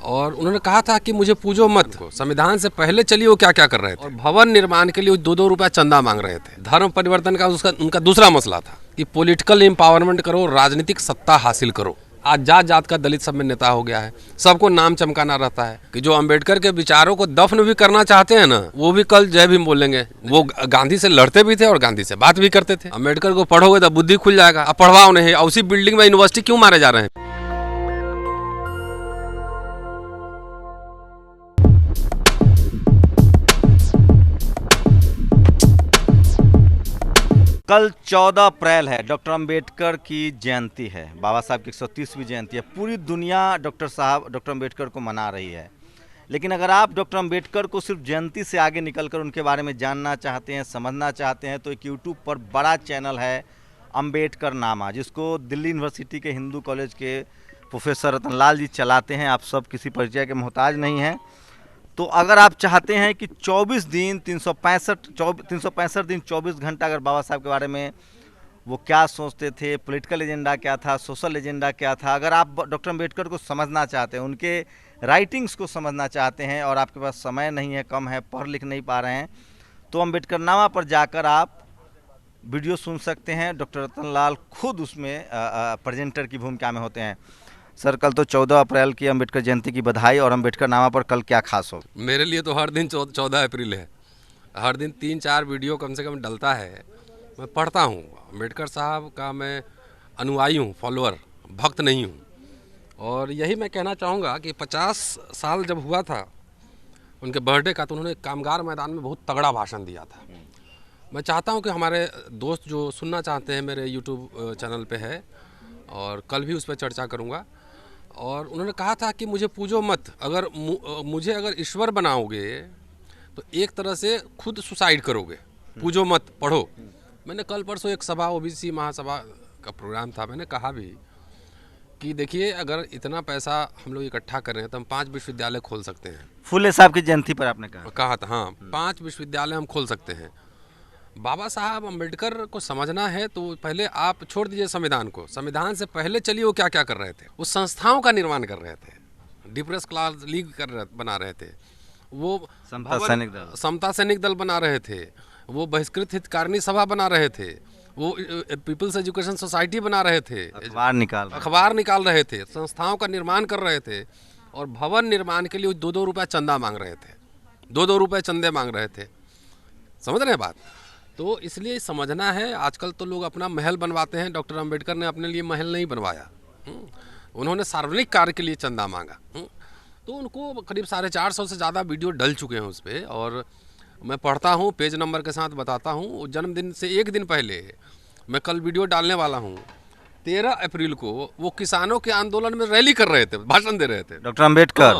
और उन्होंने कहा था कि मुझे पूजो मत। संविधान से पहले चलिए वो क्या क्या कर रहे थे, और भवन निर्माण के लिए 2-2 रुपया चंदा मांग रहे थे। धर्म परिवर्तन का उनका दूसरा मसला था कि पॉलिटिकल एम्पावरमेंट करो, राजनीतिक सत्ता हासिल करो। आज जात जात का दलित सब में नेता हो गया है, सबको नाम चमकाना रहता है कि जो अंबेडकर के विचारों को दफन भी करना चाहते हैं ना, वो भी कल जय भीम बोलेंगे। वो गांधी से लड़ते भी थे और गांधी से बात भी करते थे। अंबेडकर को पढ़ोगे तो बुद्धि खुल जाएगा। अब पढ़वाओ नहीं, उसी बिल्डिंग में यूनिवर्सिटी क्यों मारे जा रहे हैं? कल 14 अप्रैल है, डॉक्टर अंबेडकर की जयंती है। बाबा साहब की 130वीं जयंती है। पूरी दुनिया डॉक्टर अंबेडकर को मना रही है। लेकिन अगर आप डॉक्टर अंबेडकर को सिर्फ जयंती से आगे निकलकर उनके बारे में जानना चाहते हैं, समझना चाहते हैं, तो एक यूट्यूब पर बड़ा चैनल है अंबेडकर नामा, जिसको दिल्ली यूनिवर्सिटी के हिंदू कॉलेज के प्रोफेसर रतनलाल जी चलाते हैं। आप सब किसी परिचय के मोहताज नहीं हैं। तो अगर आप चाहते हैं कि 24 दिन 365 दिन 24 घंटा अगर बाबा साहब के बारे में वो क्या सोचते थे, पॉलिटिकल एजेंडा क्या था, सोशल एजेंडा क्या था, अगर आप डॉक्टर अंबेडकर को समझना चाहते हैं, उनके राइटिंग्स को समझना चाहते हैं और आपके पास समय नहीं है, कम है, पढ़ लिख नहीं पा रहे हैं, तो अंबेडकर नामा पर जाकर आप वीडियो सुन सकते हैं। डॉक्टर रतनलाल खुद उसमें प्रेजेंटर की भूमिका में होते हैं। सर, कल तो 14 अप्रैल की अंबेडकर जयंती की बधाई। और अंबेडकर नामा पर कल क्या खास हो? मेरे लिए तो हर दिन 14 अप्रैल है। हर दिन 3-4 वीडियो कम से कम डलता है। मैं पढ़ता हूँ। अंबेडकर साहब का मैं अनुयायी हूँ, फॉलोअर, भक्त नहीं हूँ। और यही मैं कहना चाहूँगा कि 50 साल जब हुआ था उनके बर्थडे का, तो उन्होंने कामगार मैदान में बहुत तगड़ा भाषण दिया था। मैं चाहता हूँ कि हमारे दोस्त जो सुनना चाहते हैं, मेरे यूट्यूब चैनल पे है और कल भी उस पर चर्चा करूँगा। और उन्होंने कहा था कि मुझे पूजो मत, मुझे अगर ईश्वर बनाओगे तो एक तरह से खुद सुसाइड करोगे। पूजो मत, पढ़ो। मैंने कल परसों एक सभा, ओबीसी महासभा का प्रोग्राम था, मैंने कहा भी कि देखिए, अगर इतना पैसा हम लोग इकट्ठा कर रहे हैं तो हम 5 विश्वविद्यालय खोल सकते हैं। फुले साहब की जयंती पर आपने कहा था, हाँ, 5 विश्वविद्यालय हम खोल सकते हैं। बाबा साहब अम्बेडकर को समझना है तो पहले आप छोड़ दीजिए संविधान को। संविधान से पहले चलिए वो क्या क्या कर रहे थे। वो संस्थाओं का निर्माण कर रहे थे, डिप्रेस क्लास लीग बना रहे थे, वो समता सैनिक दल बना रहे थे, वो बहिष्कृत हितकारिणी सभा बना रहे थे, वो पीपल्स एजुकेशन सोसाइटी बना रहे थे, अखबार निकाल रहे थे, संस्थाओं का निर्माण कर रहे थे, और भवन निर्माण के लिए 2-2 रुपया चंदा मांग रहे थे, 2-2 रुपये चंदे मांग रहे थे। समझ रहे हैं बात? तो इसलिए समझना है। आजकल तो लोग अपना महल बनवाते हैं। डॉक्टर अंबेडकर ने अपने लिए महल नहीं बनवाया। उन्होंने सार्वजनिक कार्य के लिए चंदा मांगा। तो उनको करीब 450 से ज़्यादा वीडियो डल चुके हैं उस पर, और मैं पढ़ता हूँ, पेज नंबर के साथ बताता हूँ। जन्मदिन से एक दिन पहले मैं कल वीडियो डालने वाला हूँ। 13 अप्रैल को वो किसानों के आंदोलन में रैली कर रहे थे, भाषण दे रहे थे। डॉक्टर अंबेडकर।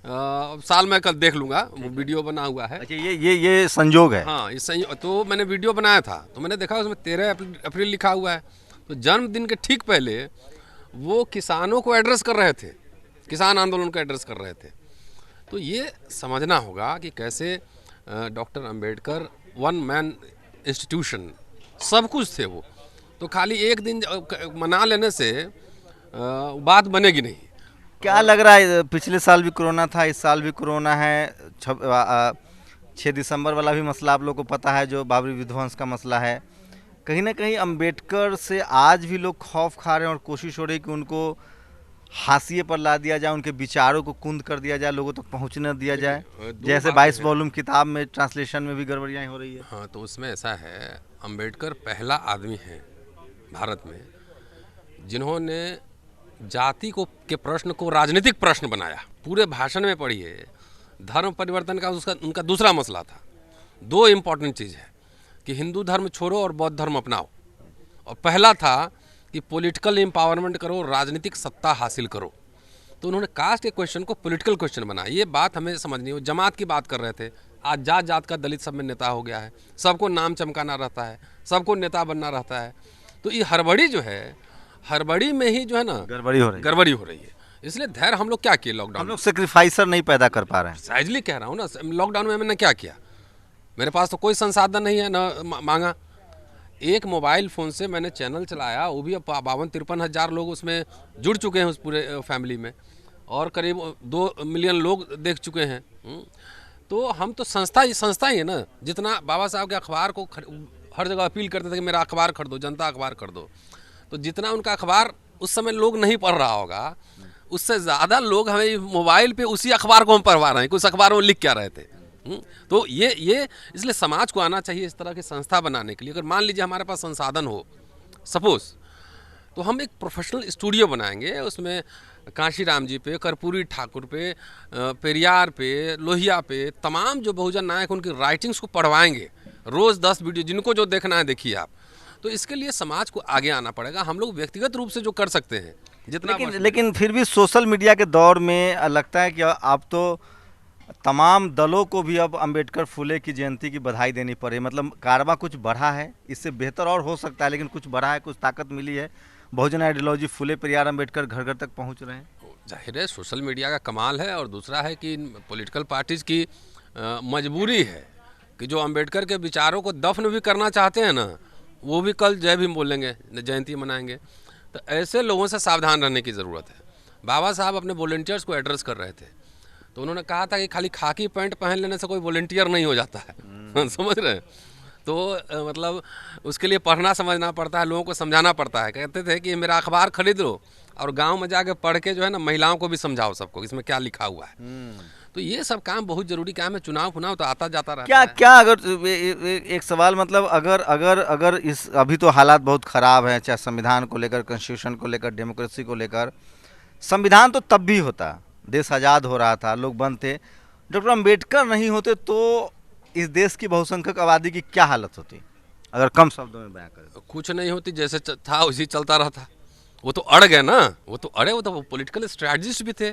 हाँ। साल मैं कल देख लूंगा, वो वीडियो बना हुआ है। अच्छा, ये संयोग है। हाँ, इस संयोग। तो मैंने वीडियो बनाया था, तो मैंने देखा उसमें 13 अप्रैल लिखा हुआ है। तो जन्मदिन के ठीक पहले वो किसानों को एड्रेस कर रहे थे, किसान आंदोलन को एड्रेस कर रहे थे। तो ये समझना होगा कि कैसे doctor Ambedkar one man institution, सब कुछ थे वो। तो खाली एक दिन मना लेने से बात बनेगी नहीं। क्या लग रहा है, पिछले साल भी कोरोना था, इस साल भी कोरोना है। 6 दिसंबर वाला भी मसला आप लोग को पता है, जो बाबरी विध्वंस का मसला है। कहीं ना कहीं अंबेडकर से आज भी लोग खौफ खा रहे हैं और कोशिश हो रही है कि उनको हाशिए पर ला दिया जाए, उनके विचारों को कुंद कर दिया जाए, लोगों तक पहुंचने दिया जाए। जैसे 22 वॉल्यूम किताब में ट्रांसलेशन में भी गड़बड़ियाँ हो रही है। हाँ, तो उसमें ऐसा है, अंबेडकर पहला आदमी है भारत में जिन्होंने जाति के प्रश्न को राजनीतिक प्रश्न बनाया। पूरे भाषण में पढ़िए, धर्म परिवर्तन का उनका दूसरा मसला था। 2 इम्पॉर्टेंट चीज़ है कि हिंदू धर्म छोड़ो और बौद्ध धर्म अपनाओ, और पहला था कि पॉलिटिकल एम्पावरमेंट करो, राजनीतिक सत्ता हासिल करो। तो उन्होंने कास्ट के क्वेश्चन को पॉलिटिकल क्वेश्चन बनाया। ये बात हमें समझनी है। जमात की बात कर रहे थे। आज जात जात का दलित सब में नेता हो गया है, सबको नाम चमकाना रहता है, सबको नेता बनना रहता है। तो ये हड़बड़ी जो है, हड़बड़ी में ही जो है ना गड़बड़ी हो रही है। इसलिए धैर्य हम लोग क्या किए लॉकडाउन, हम लोग सेक्रीफाइसर नहीं पैदा कर पा रहे हैं। साइजली कह रहा हूँ ना, लॉकडाउन में मैंने क्या किया, मेरे पास तो कोई संसाधन नहीं है, ना मांगा। एक मोबाइल फ़ोन से मैंने चैनल चलाया, वो भी 52-53 हज़ार लोग उसमें जुड़ चुके हैं, उस पूरे फैमिली में। और करीब 2 मिलियन लोग देख चुके हैं। तो हम तो संस्था ही है ना। जितना बाबा साहब के अखबार को हर जगह अपील करते थे कि मेरा अखबार खरीदो, जनता अखबार खरीदो, तो जितना उनका अखबार उस समय लोग नहीं पढ़ रहा होगा, उससे ज़्यादा लोग हमें मोबाइल पे उसी अखबार को हम पढ़वा रहे हैं कि उस अखबार में लिख क्या रहे थे। तो ये इसलिए समाज को आना चाहिए इस तरह की संस्था बनाने के लिए। अगर मान लीजिए हमारे पास संसाधन हो सपोज, तो हम एक प्रोफेशनल स्टूडियो बनाएंगे, उसमें कांशीराम जी पे, कर्पूरी ठाकुर पे, पेरियार पे, लोहिया पे, तमाम जो बहुजन नायक उनकी राइटिंग्स को पढ़वाएंगे, रोज़ 10 वीडियो, जिनको जो देखना है देखिए आप। तो इसके लिए समाज को आगे आना पड़ेगा। हम लोग व्यक्तिगत रूप से जो कर सकते हैं जितना, लेकिन फिर भी सोशल मीडिया के दौर में लगता है कि अब तो तमाम दलों को भी अब अंबेडकर फुले की जयंती की बधाई देनी पड़े। मतलब कारवा कुछ बढ़ा है, इससे बेहतर और हो सकता है, लेकिन कुछ बढ़ा है, कुछ ताकत मिली है। बहुजन आइडियोलॉजी फुले पेरियार अंबेडकर घर घर तक पहुंच रहे हैं। जाहिर है सोशल मीडिया का कमाल है। और दूसरा है कि पॉलिटिकल पार्टीज़ की मजबूरी है कि जो अंबेडकर के विचारों को दफन भी करना चाहते हैं ना, वो भी कल जय भीम बोलेंगे, जयंती मनाएंगे। तो ऐसे लोगों से सावधान रहने की ज़रूरत है। बाबा साहब अपने वॉलंटियर्स को एड्रेस कर रहे थे, तो उन्होंने कहा था कि खाली खाकी पैंट पहन लेने से कोई वॉलंटियर नहीं हो जाता है। समझ रहे हैं? तो मतलब उसके लिए पढ़ना समझना पड़ता है, लोगों को समझाना पड़ता है। कहते थे कि मेरा अखबार खरीद लो और गांव में जाके पढ़ के जो है ना, महिलाओं को भी समझाओ सबको इसमें क्या लिखा हुआ है। तो ये सब काम बहुत जरूरी काम है। चुनाव तो आता जाता रहता है। क्या अगर एक सवाल, मतलब अगर इस अभी तो हालात बहुत ख़राब हैं, चाहे संविधान को लेकर, कॉन्स्टिट्यूशन को लेकर, डेमोक्रेसी को लेकर। संविधान तो तब भी होता, देश आज़ाद हो रहा था, लोग बंद थे। डॉक्टर अम्बेडकर नहीं होते तो इस देश की बहुसंख्यक आबादी की क्या हालत होती, अगर कम शब्दों में बयां करें? कुछ नहीं होती, जैसे था उसी चलता रहता। वो तो अड़ गए ना, वो तो पॉलिटिकल स्ट्रैटेजिस्ट भी थे,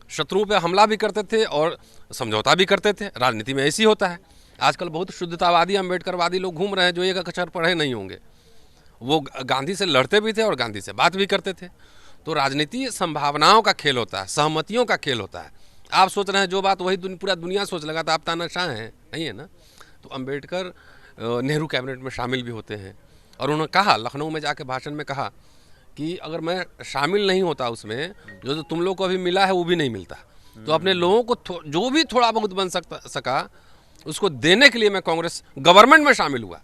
शत्रुओं पे हमला भी करते थे और समझौता भी करते थे। राजनीति में ऐसी होता है। आजकल बहुत शुद्धतावादी अम्बेडकरवादी लोग घूम रहे हैं जो एक अक्षर पढ़े नहीं होंगे। वो गांधी से लड़ते भी थे और गांधी से बात भी करते थे। तो राजनीति संभावनाओं का खेल होता है, सहमतियों का खेल होता है। आप सोच रहे हैं जो बात वही पूरा दुनिया सोच लगा, तो आप तानाशाह हैं, नहीं है ना। तो अम्बेडकर नेहरू कैबिनेट में शामिल भी होते हैं। और उन्होंने कहा, लखनऊ में जाके भाषण में कहा कि अगर मैं शामिल नहीं होता उसमें, जो तुम लोग को अभी मिला है वो भी नहीं मिलता। तो अपने लोगों को जो भी थोड़ा बहुत बन सका उसको देने के लिए मैं कांग्रेस गवर्नमेंट में शामिल हुआ,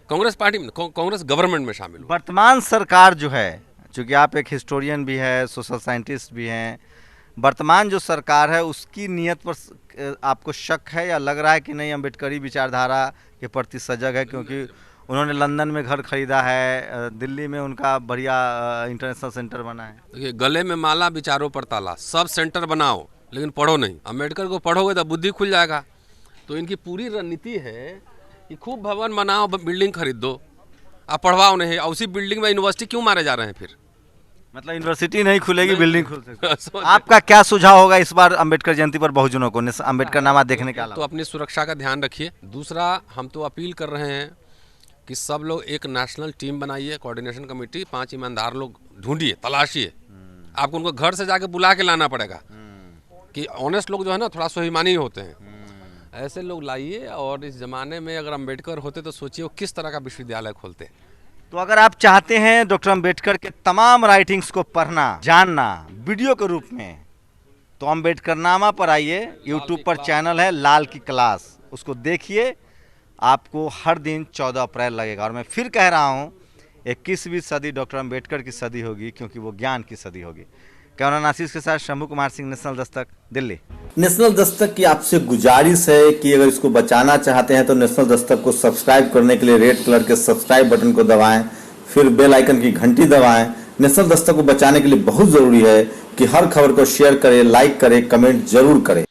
कांग्रेस पार्टी में, कांग्रेस गवर्नमेंट में शामिल हुआ। वर्तमान सरकार जो है, चूँकि आप एक हिस्टोरियन भी है, सोशल साइंटिस्ट भी हैं, वर्तमान जो सरकार है उसकी नीयत पर आपको शक है या लग रहा है कि नहीं अम्बेडकरी विचारधारा के प्रति सजग है? क्योंकि उन्होंने लंदन में घर खरीदा है, दिल्ली में उनका बढ़िया इंटरनेशनल सेंटर बना है। देखिए, गले में माला विचारों पर ताला, सब सेंटर बनाओ लेकिन पढ़ो नहीं। अम्बेडकर को पढ़ोगे तो बुद्धि खुल जाएगा। तो इनकी पूरी रणनीति है कि खूब भवन बनाओ, बिल्डिंग खरीद दो, आप पढ़वाओ नहीं। और उसी बिल्डिंग में यूनिवर्सिटी क्यों मारे जा रहे हैं फिर? मतलब यूनिवर्सिटी नहीं खुलेगी, बिल्डिंग खुल सकती। आपका क्या सुझाव होगा इस बार अम्बेडकर जयंती पर बहुजनों को अम्बेडकर नामा देखने के अलावा? तो अपनी सुरक्षा का ध्यान रखिए। दूसरा, हम तो अपील कर रहे हैं कि सब लोग एक नेशनल टीम बनाइए, कोऑर्डिनेशन कमेटी, 5 ईमानदार लोग ढूंढिए, तलाशिए। आपको उनको घर से जाके बुला के लाना पड़ेगा कि ऑनेस्ट लोग जो है ना थोड़ा स्वाभिमानी होते हैं, ऐसे लोग लाइए। और इस ज़माने में अगर अम्बेडकर होते तो सोचिए वो किस तरह का विश्वविद्यालय खोलते। तो अगर आप चाहते हैं डॉक्टर अम्बेडकर के तमाम राइटिंग्स को पढ़ना, जानना वीडियो के रूप में, तो अम्बेडकर नामा पर आइए। यूट्यूब पर चैनल है लाल की क्लास, उसको देखिए। आपको हर दिन 14 अप्रैल लगेगा। और मैं फिर कह रहा हूँ 21वीं सदी डॉक्टर अम्बेडकर की सदी होगी, क्योंकि वो ज्ञान की सदी होगी। कैमरामैन आशीष के साथ शंभू कुमार सिंह, नेशनल दस्तक, दिल्ली। नेशनल दस्तक की आपसे गुजारिश है कि अगर इसको बचाना चाहते हैं तो नेशनल दस्तक को सब्सक्राइब करने के लिए रेड कलर के सब्सक्राइब बटन को दबाएं, फिर बेल आइकन की घंटी दबाएं। नेशनल दस्तक को बचाने के लिए बहुत जरूरी है कि हर खबर को शेयर करें, लाइक करें, कमेंट जरूर करें।